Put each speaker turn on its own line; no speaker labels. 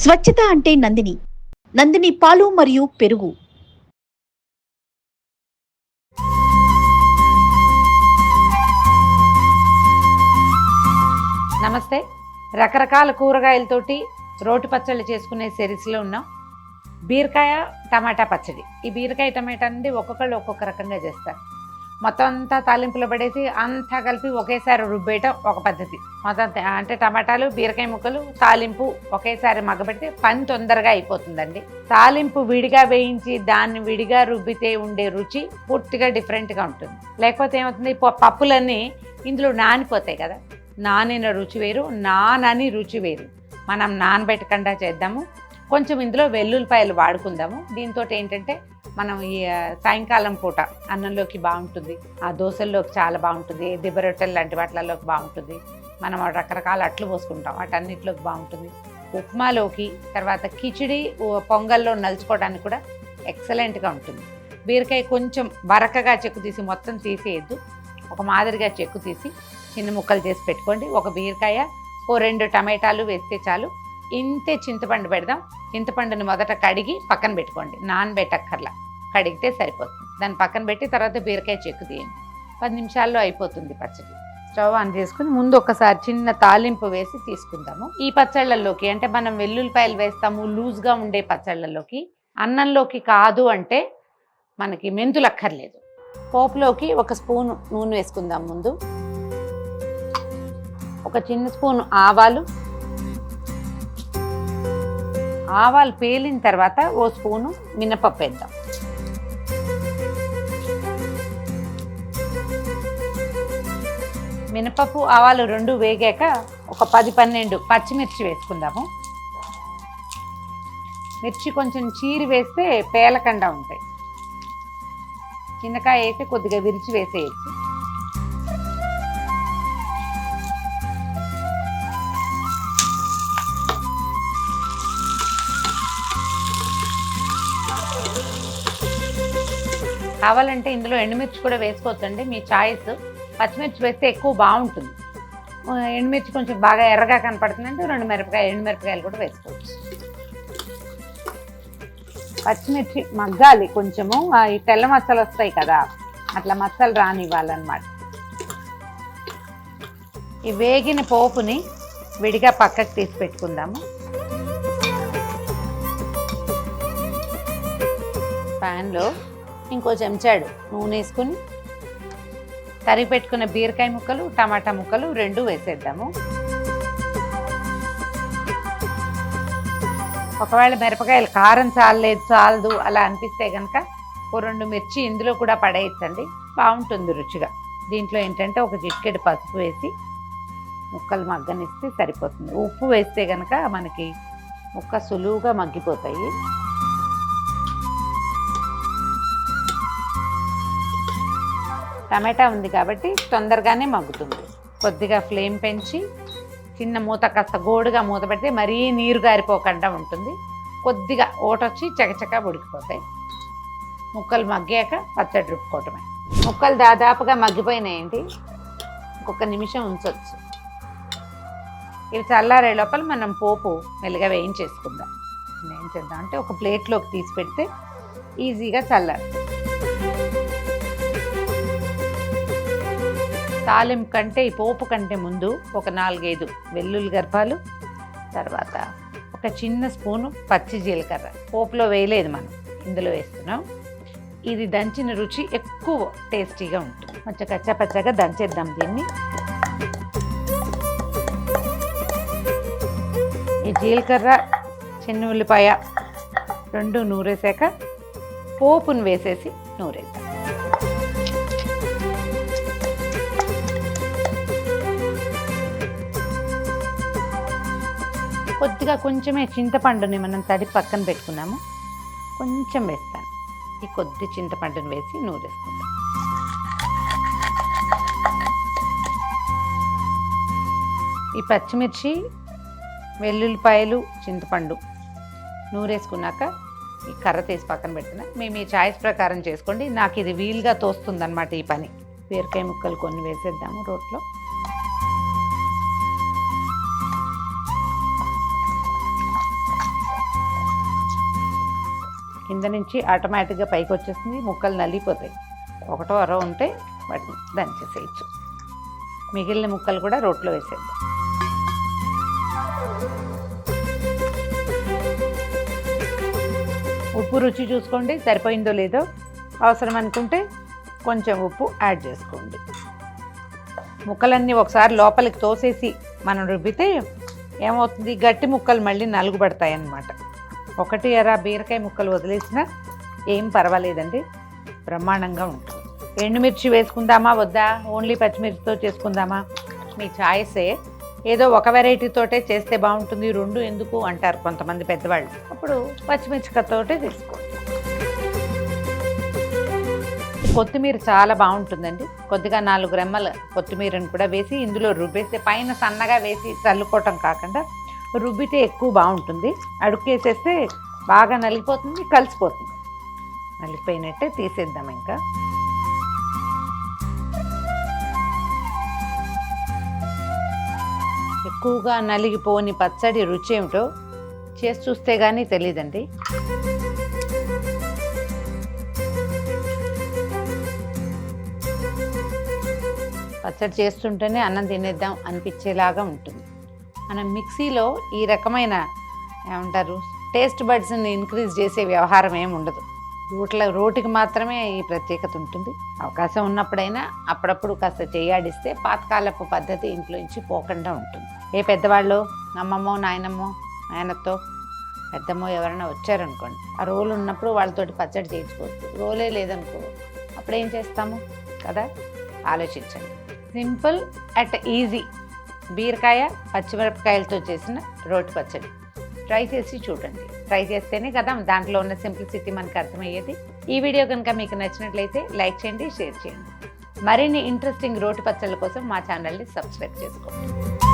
స్వచ్ఛత అంటే నందిని. నందిని పాలు మరియు పెరుగు.
నమస్తే. రకరకాల కూరగాయలతోటి రోటి పచ్చళ్ళు చేసుకునే సిరీస్లో ఉన్నాం. బీరకాయ టమాటా పచ్చడి. ఈ బీరకాయ టమాటా అనేది ఒక్కొక్కళ్ళు ఒక్కొక్క రకంగా చేస్తారు. మొత్తం అంతా తాలింపులో పడేసి అంతా కలిపి ఒకేసారి రుబ్బేయటం ఒక పద్ధతి. మొత్తం అంటే టమాటాలు, బీరకాయ ముక్కలు, తాలింపు ఒకేసారి మగ్గబెడితే పని తొందరగా అయిపోతుందండి. తాలింపు విడిగా వేయించి దాన్ని విడిగా రుబ్బితే ఉండే రుచి పూర్తిగా డిఫరెంట్గా ఉంటుంది. లేకపోతే ఏమవుతుంది, పప్పులన్నీ ఇందులో నానిపోతాయి కదా. నానిన రుచి వేరు, నానని రుచి వేరు. మనం నానబెట్టకుండా చేద్దాము. కొంచెం ఇందులో వెల్లుల్లిపాయలు వాడుకుందాము. దీంతో ఏంటంటే మనం ఈ సాయంకాలం పూట అన్నంలోకి బాగుంటుంది, ఆ దోశల్లోకి చాలా బాగుంటుంది, దిబ్బ రొట్టెలు లాంటి వాటిల్లోకి బాగుంటుంది. మనం రకరకాల అట్లు పోసుకుంటాం, వాటన్నిటిలోకి బాగుంటుంది. ఉప్మాలోకి, తర్వాత కిచిడి, పొంగల్లో నలుచుకోవడానికి కూడా ఎక్సలెంట్గా ఉంటుంది. బీరకాయ కొంచెం బరకగా చెక్కు తీసి మొత్తం తీసేయద్దు, ఒక మాదిరిగా చెక్కు తీసి చిన్న ముక్కలు చేసి పెట్టుకోండి. ఒక బీరకాయ, 2 టమాటాలు వేస్తే చాలు. ఇంతే చింతపండు పెడదాం. చింతపండుని మొదట కడిగి పక్కన పెట్టుకోండి, నానబెట్టక్కర్లా, కడిగితే సరిపోతుంది. దాన్ని పక్కన పెట్టి తర్వాత బీరకాయ చెక్కు తీయండి. 10 నిమిషాల్లో అయిపోతుంది పచ్చడి. స్టవ్ ఆన్ చేసుకుని ముందు ఒకసారి చిన్న తాలింపు వేసి తీసుకుందాము. ఈ పచ్చళ్ళల్లోకి అంటే మనం వెల్లుల్లిపాయలు వేస్తాము, లూజ్గా ఉండే పచ్చళ్ళల్లోకి, అన్నంలోకి కాదు అంటే మనకి మెంతులు అక్కర్లేదు. పోపులోకి 1 స్పూను నూనె వేసుకుందాం. ముందు 1 చిన్న స్పూను ఆవాలు పేలిన తర్వాత 1 స్పూను మినపప్పు వేద్దాం. మినపప్పు, ఆవాలు 2 వేగాక ఒక 10-12 పచ్చిమిర్చి వేసుకుందాము. మిర్చి కొంచెం చీరి వేస్తే పేలకుండా ఉంటాయి. చిన్నకాయ అయితే కొద్దిగా విరిచి వేసేయచ్చు. కావాలంటే ఇందులో ఎండుమిర్చి కూడా వేసుకోవచ్చండి, మీ చాయిస్. పచ్చిమిర్చి వేస్తే ఎక్కువ బాగుంటుంది. ఎండుమిర్చి కొంచెం బాగా ఎర్రగా కనపడుతుందంటే 2 ఎండుమిరపకాయలు కూడా వేసుకోవచ్చు. పచ్చిమిర్చి మగ్గాలి కొంచెము, ఈ తెల్ల మచ్చలు వస్తాయి కదా, అట్లా మచ్చలు రానివ్వాలన్నమాట. ఈ వేగిన పోపుని విడిగా పక్కకు తీసి పెట్టుకుందాము. ప్యాన్లో ఇంకో చెంచాడు నూనె వేసుకుని తరిగి పెట్టుకున్న బీరకాయ ముక్కలు, టమాటా ముక్కలు 2 వేసేద్దాము. ఒకవేళ మిరపకాయలు కారం చాలదు అలా అనిపిస్తే కనుక 2 మిర్చి ఇందులో కూడా పడేయచ్చండి, బాగుంటుంది రుచిగా. దీంట్లో ఏంటంటే ఒక చిటికెడు పసుపు వేసి ముక్కలు మగ్గనిస్తే సరిపోతుంది. ఉప్పు వేస్తే కనుక మనకి ముక్క సులువుగా మగ్గిపోతాయి. టమాటా ఉంది కాబట్టి తొందరగానే మగ్గుతుంది. కొద్దిగా ఫ్లేమ్ పెంచి చిన్న మూత, కాస్త గోడుగా మూత పెడితే మరీ నీరు గారిపోకుండా ఉంటుంది. కొద్దిగా ఓటొచ్చి చకచకా ఉడికిపోతాయి. ముక్కలు మగ్గాక పచ్చడి రుబ్బుకోవటమే. ముక్కలు దాదాపుగా మగ్గిపోయినాయండి, ఇంకొక నిమిషం ఉంచవచ్చు. ఇవి చల్లారే లోపల మనం పోపు మెల్లగా వేయించేసుకుందాం. ఏం చేద్దాం అంటే ఒక ప్లేట్లోకి తీసి పెడితే ఈజీగా చల్లారు. తాలింపు కంటే, ఈ పోపు కంటే ముందు ఒక 4-5 వెల్లుల్లి గర్భాలు, తర్వాత ఒక చిన్న స్పూను పచ్చి జీలకర్ర. పోపులో వేయలేదు మనం, ఇందులో వేస్తున్నాం. ఇది దంచిన రుచి ఎక్కువ టేస్టీగా ఉంటుంది. కొంచెం కచ్చాపచ్చాగా దంచేద్దాం దీన్ని. ఈ జీలకర్ర, చిన్న ఉల్లిపాయ 2 నూరేసాక పోపును వేసేసి నూరేద్దాం. కొద్దిగా కొంచెమే చింతపండుని మనం తడి పక్కన పెట్టుకున్నాము, కొంచెం వేస్తాను. ఈ కొద్ది చింతపండుని వేసి నూరేసుకుంటాం. ఈ పచ్చిమిర్చి, వెల్లుల్లిపాయలు, చింతపండు నూరేసుకున్నాక ఈ కర్ర తీసి పక్కన పెట్టిన. మేము ఈ చాయిస్ ప్రకారం చేసుకోండి, నాకు ఇది వీలుగా తోస్తుందన్నమాట ఈ పని. బీరకాయ ముక్కలు కొన్ని వేసేద్దాము రోట్లో. కింద నుంచి ఆటోమేటిక్గా పైకి వచ్చేస్తుంది, ముక్కలు నలిగిపోతాయి. ఒకటో అరో ఉంటే వాటిని దంచేసేయచ్చు. మిగిలిన ముక్కలు కూడా రోట్లో వేసేద్దాం. ఉప్పు రుచి చూసుకోండి, సరిపోయిందో లేదో. అవసరం అనుకుంటే కొంచెం ఉప్పు యాడ్ చేసుకోండి. ముక్కలన్నీ ఒకసారి లోపలికి తోసేసి మనం రుబ్బితే ఏమవుతుంది, గట్టి ముక్కలు మళ్ళీ నలుగుబడతాయి అన్నమాట. ఒకటి అర బీరకాయ ముక్కలు వదిలేసినా ఏం పర్వాలేదండి, బ్రహ్మాండంగా ఉంటుంది. ఎండుమిర్చి వేసుకుందామా వద్దా, ఓన్లీ పచ్చిమిర్చితో చేసుకుందామా, మీ ఛాయిసే. ఏదో ఒక వెరైటీతోటే చేస్తే బాగుంటుంది, రెండు ఎందుకు అంటారు కొంతమంది పెద్దవాళ్ళు. అప్పుడు పచ్చిమిర్చితోటే తీసుకోండి. కొత్తిమీర చాలా బాగుంటుందండి. కొద్దిగా 4 రెమ్మల కొత్తిమీరని కూడా వేసి ఇందులో రుబ్బేస్తే, పైన సన్నగా వేసి చల్లుకోవటం కాకుండా రుబ్బితే ఎక్కువ బాగుంటుంది. అడుక్కేసేస్తే బాగా నలిగిపోతుంది, కలిసిపోతుంది. నలిగిపోయినట్టే తీసేద్దాం. ఇంకా ఎక్కువగా నలిగిపోని పచ్చడి రుచి ఏమిటో చేసి చూస్తే కానీ తెలియదండి. పచ్చడి చేస్తుంటేనే అన్నం తినేద్దాం అనిపించేలాగా ఉంటుంది. మనం మిక్సీలో ఈ రకమైన ఏమంటారు టేస్ట్ బడ్స్ని ఇంక్రీజ్ చేసే వ్యవహారం ఏమి ఉండదు. రోటికి మాత్రమే ఈ ప్రత్యేకత ఉంటుంది. అవకాశం ఉన్నప్పుడైనా అప్పుడప్పుడు కాస్త చేయాడిస్తే పాతకాలపు పద్ధతి ఇంట్లో నుంచి పోకుండా ఉంటుంది. ఏ పెద్దవాళ్ళు, అమ్మమ్మో నాయనమ్మో నాయనతో పెద్దమ్మో ఎవరైనా వచ్చారనుకోండి, ఆ రోలు ఉన్నప్పుడు వాళ్ళతోటి పచ్చడి చేయించుకోవచ్చు. రోలే లేదనుకో అప్పుడు ఏం చేస్తాము కదా, ఆలోచించండి. సింపుల్ అట్ ఈజీ బీరకాయ పచ్చిమిరపకాయలతో చేసిన రోటి పచ్చడి ట్రై చేసి చూడండి. ట్రై చేస్తేనే కదా దాంట్లో ఉన్న సింప్లిసిటీ మనకు అర్థమయ్యేది. ఈ వీడియో కనుక మీకు నచ్చినట్లయితే లైక్ చేయండి, షేర్ చేయండి. మరిన్ని ఇంట్రెస్టింగ్ రోటి పచ్చళ్ళ కోసం మా ఛానల్ని సబ్స్క్రైబ్ చేసుకోండి.